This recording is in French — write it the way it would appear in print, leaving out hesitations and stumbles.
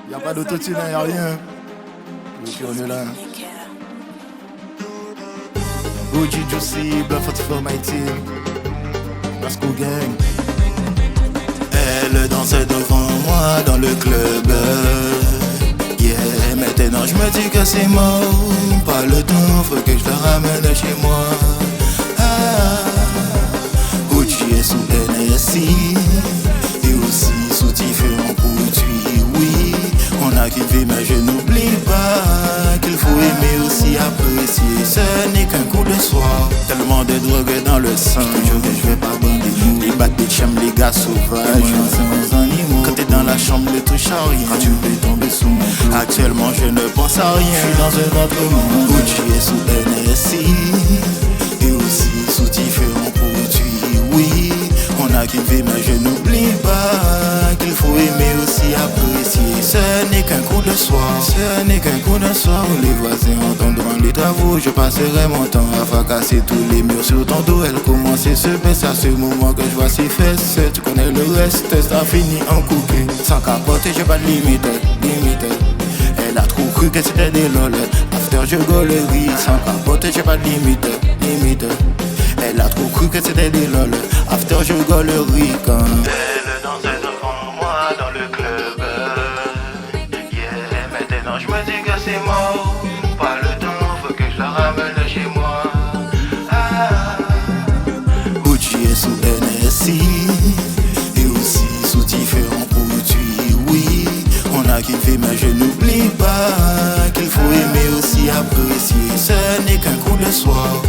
Y'a pas d'autotune, y'a rien. Et puis on est là. OG Juicy, Blood for my team. Basco Gang. Elle dansait devant moi dans le club. Yeah, maintenant je me dis que c'est mort. Pas le temps, faut que je la ramène chez moi. OG est sous NSI et aussi sous différents produits. Oui, on a kiffé mais je n'oublie pas qu'il faut aimer aussi apprécier. Ce n'est qu'un coup de soir. Tellement de drogue dans le sang. Je vais pas bander. Les bad bitch aiment les gars sauvages. Quand t'es dans la chambre, ne touche à rien. Quand tu peux tomber sous mon coup. Actuellement je ne pense à rien. Je suis dans un autre monde. OG est sous NSI et aussi sous différents produits. Oui, on a kiffé mais je n'oublie pas qu'il faut aimer aussi apprécier. Ce n'est qu'un coup de soir. Ce n'est qu'un coup de soir où les voisins entendront les travaux. Je passerai mon temps à fracasser tous les murs sur ton dos. Elle commençait se baisser à ce moment que je vois ses fesses. Tu connais le reste, ça finit en coupé. Sans capote, j'ai pas de limite. Elle a trop cru que c'était des lol. After je gaulerie. Sans capote, j'ai pas de limite. Elle a trop cru que c'était des lol. After je gaulerie quand elle dansait devant moi dans le club. Yeah, maintenant je me dis que c'est mort. Pas le temps, faut que je la ramène chez moi. OG est sous NSI et aussi sous différents produits. Oui, on a kiffé mais je n'oublie pas qu'il faut aimer aussi apprécier. Ce n'est qu'un coup de soir.